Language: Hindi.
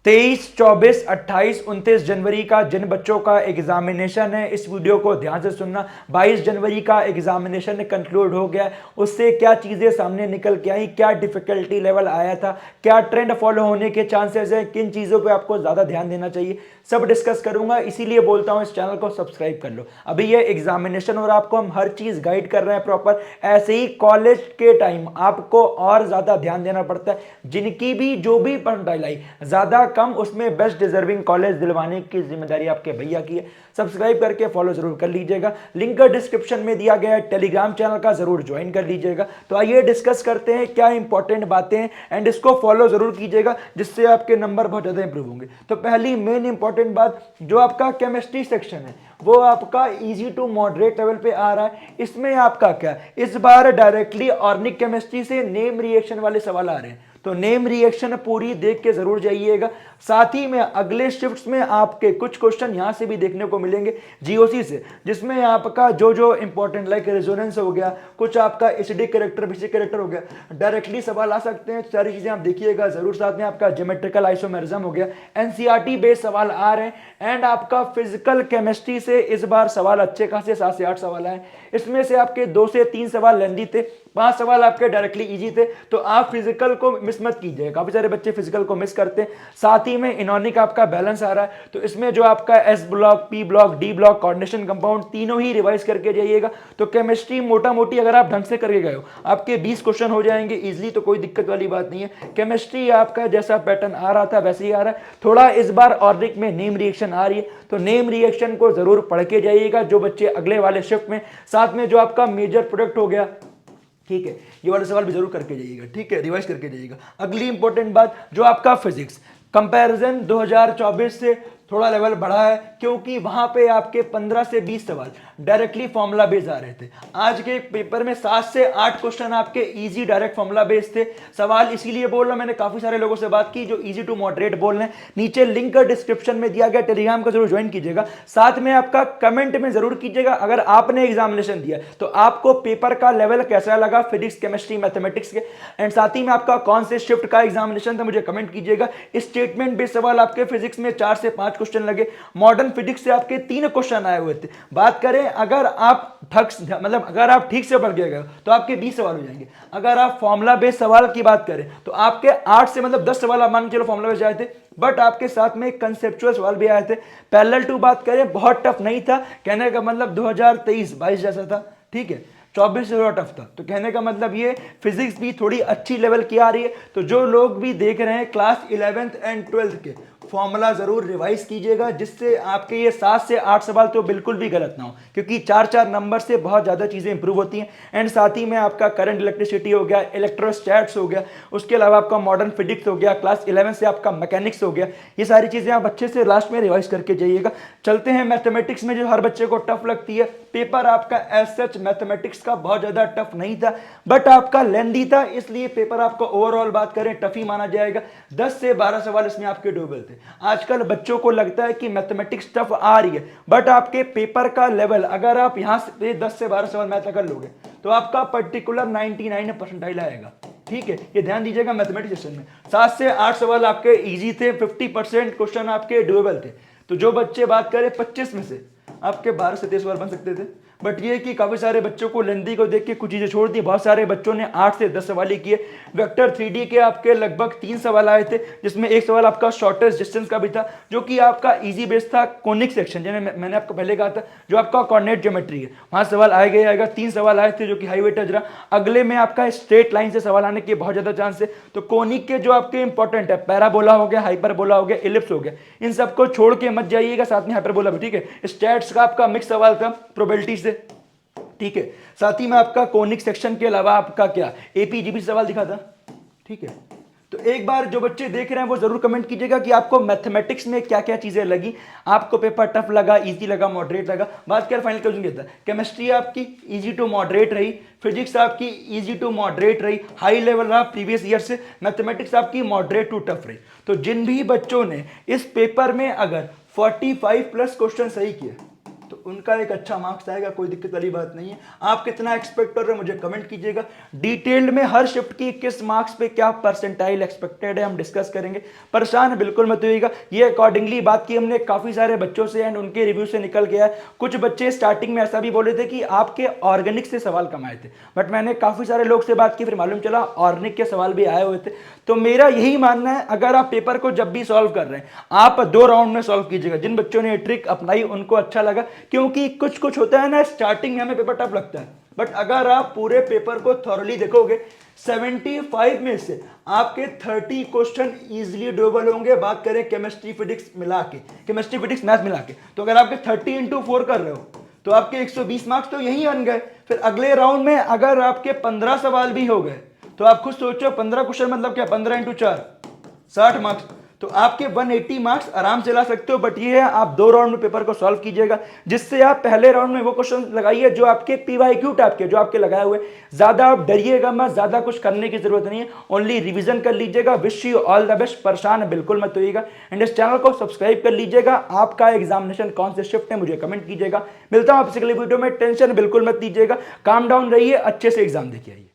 23, 24, 28, 29 जनवरी का जिन बच्चों का एग्जामिनेशन है इस वीडियो को ध्यान से सुनना। 22 जनवरी का एग्जामिनेशन कंक्लूड हो गया, उससे क्या चीजें सामने निकल के आई, क्या डिफिकल्टी लेवल आया था, क्या ट्रेंड फॉलो होने के चांसेस है, किन चीजों पे आपको ज्यादा ध्यान देना चाहिए, सब डिस्कस करूंगा। इसीलिए बोलता हूं इस चैनल को सब्सक्राइब कर लो। अभी ये एग्जामिनेशन और आपको हम हर चीज गाइड कर रहे हैं प्रॉपर। ऐसे ही कॉलेज के टाइम आपको और ज्यादा ध्यान देना पड़ता है। जिनकी भी जो भी परसेंटाइल आई ज्यादा कम, उसमें बेस्ट डिजर्विंग कॉलेज दिलवाने की जिम्मेदारी आपके भैया की है। सब्सक्राइब करके फॉलो जरूर कर लीजिएगा। लिंक डिस्क्रिप्शन में दिया गया है, टेलीग्राम चैनल का जरूर ज्वाइन कर लीजिएगा। तो आइए डिस्कस करते हैं क्या इंपॉर्टेंट बातें हैं, एंड इसको फॉलो जरूर कीजिएगा जिससे आपके नंबर बहुत ज्यादा इंप्रूव होंगे। तो पहली मेन इंपॉर्टेंट बात, जो आपका केमिस्ट्री सेक्शन है वो आपका इजी टू मॉडरेट लेवल पे आ रहा है। इसमें आपका क्या, इस बार डायरेक्टली ऑर्गेनिक केमिस्ट्री से नेम रिएक्शन वाले सवाल आ रहे हैं, तो नेम रिएक्शन पूरी देख के जरूर जाइएगा। साथ ही में अगले शिफ्ट्स में आपके कुछ क्वेश्चन यहां से भी देखने को मिलेंगे जीओसी से, जिसमें आपका जो जो इंपॉर्टेंट लाइक रेजोनेंस हो गया, कुछ आपका एसिडिक कैरेक्टर, बेसिक कैरेक्टर हो गया, डायरेक्टली सवाल आ सकते हैं। सारी चीजें आप देखिएगा जरूर। साथ में आपका ज्योमेट्रिकल आइसोमेरिज्म हो गया, एनसीईआरटी बेस्ड सवाल आ रहे हैं। एंड आपका फिजिकल केमिस्ट्री से इस बार सवाल अच्छे खासे 7 से 8 सवाल आए। इसमें से आपके 2 से 3 सवाल लेंदी थे, 5 सवाल आपके डायरेक्टली इजी थे। तो आप फिजिकल को मिस मत कीजिए, काफी सारे बच्चे फिजिकल को मिस करते हैं। साथ ही में इनॉर्गेनिक आपका बैलेंस आ रहा है, तो इसमें जो आपका S block, P block, D block, coordination compound तीनों ही रिवाइज करके जाइएगा। तो केमिस्ट्री मोटा मोटी अगर आप ढंग से करके गए हो, आपके 20 क्वेश्चन हो जाएंगे इजिली, तो कोई दिक्कत वाली बात नहीं है। केमिस्ट्री आपका जैसा पैटर्न आ रहा था वैसे ही आ रहा है। थोड़ा इस बार ऑर्गेनिक में नेम रिएक्शन आ रही है, तो नेम रिएक्शन को जरूर पढ़ के जाइएगा जो बच्चे अगले वाले शिफ्ट में। साथ में जो आपका मेजर प्रोडक्ट हो गया, ठीक है, ये वाले सवाल भी जरूर करके जाइएगा, ठीक है, रिवाइज करके जाइएगा। अगली इंपॉर्टेंट बात, जो आपका फिजिक्स कंपैरिजन 2024 से थोड़ा लेवल बढ़ा है, क्योंकि वहां पे आपके 15 से 20 सवाल डायरेक्टली फॉर्मूला बेस्ड आ रहे थे। आज के पेपर में 7 से 8 क्वेश्चन आपके इजी डायरेक्ट फॉर्मूला बेस्ड थे। सवाल इसीलिए बोल रहा हूं, मैंने काफी सारे लोगों से बात की जो इजी टू मॉडरेट बोल रहे हैं। नीचे लिंक डिस्क्रिप्शन में दिया गया, टेलीग्राम का जरूर ज्वाइन कीजिएगा। साथ में आपका कमेंट में जरूर कीजिएगा अगर आपने एग्जामिनेशन दिया तो आपको पेपर का लेवल कैसा लगा फिजिक्स, केमिस्ट्री, मैथमेटिक्स के। एंड साथ ही में आपका कौन से शिफ्ट का एग्जामिनेशन था मुझे कमेंट कीजिएगा। स्टेटमेंट बेस्ड सवाल आपके फिजिक्स में 4 से 5 क्वेश्चन लगे, मॉडर्न फिजिक्स से आपके 3 क्वेश्चन आए हुए थे। बात करें अगर आप अगर आप ठीक से पढ़ के गए तो आपके 20 सवाल हो जाएंगे। अगर आप फॉर्मूला बेस्ड सवाल की बात करें तो आपके 8 से 10 सवाल आप मान के चलो फॉर्मूला बेस्ड आए थे, बट आपके साथ में कंसेप्चुअल सवाल भी आए थे। पैरेलल टू बात करें बहुत टफ नहीं था, कहने का मतलब 2023-22 जैसा था, ठीक है, 24 से थोड़ा टफ था। तो कहने का मतलब ये फिजिक्स भी थोड़ी अच्छी लेवल की आ रही है। तो जो लोग भी देख रहे हैं क्लास 11th एंड 12th के, फॉर्मूला जरूर रिवाइज कीजिएगा जिससे आपके ये 7 से 8 सवाल तो बिल्कुल भी गलत ना हो, क्योंकि 4-4 नंबर से बहुत ज्यादा चीजें इंप्रूव होती हैं। एंड साथ ही में आपका करंट इलेक्ट्रिसिटी हो गया, इलेक्ट्रोस्टैट्स हो गया, उसके अलावा आपका मॉडर्न फिजिक्स हो गया, क्लास 11 से आपका मैकेनिक्स हो गया। ये सारी चीजें आप अच्छे से लास्ट में रिवाइज करके जाइएगा। चलते हैं मैथमेटिक्स में, जो हर बच्चे को टफ लगती है। पेपर आपका एज सच मैथमेटिक्स का बहुत ज्यादा टफ नहीं था, बट आपका लेंदी था, इसलिए पेपर आपका ओवरऑल बात करें टफ ही माना जाएगा। 10 से 12 सवाल इसमें आपके डोबल थे। आजकल बच्चों को लगता है कि मैथमेटिक्स टफ आ रही है, बट आपके पेपर का लेवल अगर आप यहां से 10 से 12 सवाल मैथ कर लोगे तो आपका पर्टिकुलर 99 परसेंटाइल आएगा, ठीक है, ये ध्यान दीजिएगा। मैथमेटिक्स सेक्शन में 7 से 8 सवाल आपके इजी थे, 50% क्वेश्चन आपके डुएबल थे। तो जो बच्चे बात करें 25 में से आपके 12 से 23 सवाल बन सकते थे, बट ये कि काफी सारे बच्चों को लेंदी को देख के कुछ चीजें छोड़ दी। बहुत सारे बच्चों ने 8 से 10 सवाल ही किए। वेक्टर 3D के आपके लगभग 3 सवाल आए थे, जिसमें एक सवाल आपका शॉर्टेस्ट डिस्टेंस का भी था, जो कि आपका इजी बेस था। कोनिक सेक्शन जिन्हें मैंने आपको पहले कहा था, जो आपका कोऑर्डिनेट ज्योमेट्री है, वहां सवाल आएगा। 3 सवाल आए थे जो कि हाई वेटेज रहा। अगले में आपका स्ट्रेट लाइन से सवाल आने के बहुत ज्यादा चांस है। तो कोनिक के जो आपके इंपॉर्टेंट है, पैराबोला हो गया, हाइपरबोला हो गया, इलिप्स हो गया, इन सबको छोड़ के मत जाइएगा, साथ में हाइपरबोला भी, ठीक है। स्टैट्स का आपका मिक्स सवाल था प्रोबेबिलिटी से, ठीक है। साथ ही में आपका कोनिक सेक्शन के अलावा आपका क्या एपीजीबी सवाल दिखा था, ठीक है। तो एक बार जो बच्चे देख रहे हैं वो जरूर कमेंट कीजिएगा कि आपको मैथमेटिक्स में क्या क्या चीजें लगी, आपको पेपर टफ लगा, इजी लगा, मॉडरेट लगा। बात कर फाइनल क्लोजिंग था, केमिस्ट्री आपकी इजी टू मॉडरेट रही, फिजिक्स आपकी इजी टू मॉडरेट रही, हाई लेवल रहा प्रीवियस ईयर से, मैथमेटिक्स आपकी मॉडरेट टू टफ रही। तो जिन भी बच्चों ने इस पेपर में अगर 45+ क्वेश्चन सही किए तो उनका एक अच्छा मार्क्स आएगा, कोई दिक्कत वाली बात नहीं है। आप कितना एक्सपेक्ट कर रहे हो मुझे कमेंट कीजिएगा। डिटेल्ड में हर शिफ्ट की किस मार्क्स पे क्या परसेंटाइल एक्सपेक्टेड है हम डिस्कस करेंगे, परेशान बिल्कुल मत होइएगा। ये अकॉर्डिंगली बात की हमने काफी सारे बच्चों से एंड उनके रिव्यू से निकल गया है। कुछ बच्चे स्टार्टिंग में ऐसा भी बोले थे कि आपके ऑर्गेनिक से सवाल कम आए थे, बट मैंने काफी सारे लोग से बात की, फिर मालूम चला ऑर्गेनिक के सवाल भी आए हुए थे। तो मेरा यही मानना है, अगर आप पेपर को जब भी सॉल्व कर रहे हैं आप 2 राउंड में सॉल्व कीजिएगा। जिन बच्चों ने ये ट्रिक अपनाई उनको अच्छा लगा, क्योंकि कुछ कुछ होता है ना, स्टार्टिंग में हमें पेपर टफ लगता है, बट अगर आप पूरे पेपर को थॉरली देखोगे 75 में से आपके 30 क्वेश्चन इजीली डुएबल होंगे। बात करें केमिस्ट्री फिजिक्स मिला के, केमिस्ट्री फिजिक्स मैथ मिला के, तो अगर आपके 30 इंटू 4 कर रहे हो तो आपके 120 मार्क्स तो यहीं बन गए। फिर अगले राउंड में अगर आपके 15 सवाल भी हो गए तो आप खुद सोचो 15 क्वेश्चन मतलब क्या, 15 इंटू 4 60 मार्क्स, तो आपके 180 मार्क्स आराम से ला सकते हो। बट ये है आप 2 राउंड में पेपर को सॉल्व कीजिएगा, जिससे आप पहले राउंड में वो क्वेश्चन लगाइए जो आपके पीवाईक्यू टाइप के, जो आपके लगाए हुए। ज्यादा आप डरिएगा मत, ज्यादा कुछ करने की जरूरत नहीं है, ओनली रिवीजन कर लीजिएगा। Wish you all the best, परेशान बिल्कुल मत होइएगा एंड इस चैनल को सब्सक्राइब कर लीजिएगा। आपका एग्जामिनेशन कौन से शिफ्ट है मुझे कमेंट कीजिएगा। मिलता हूं आपसे अगले वीडियो में, टेंशन बिल्कुल मत लीजिएगा, काम डाउन रहिए, अच्छे से एग्जाम देखिए।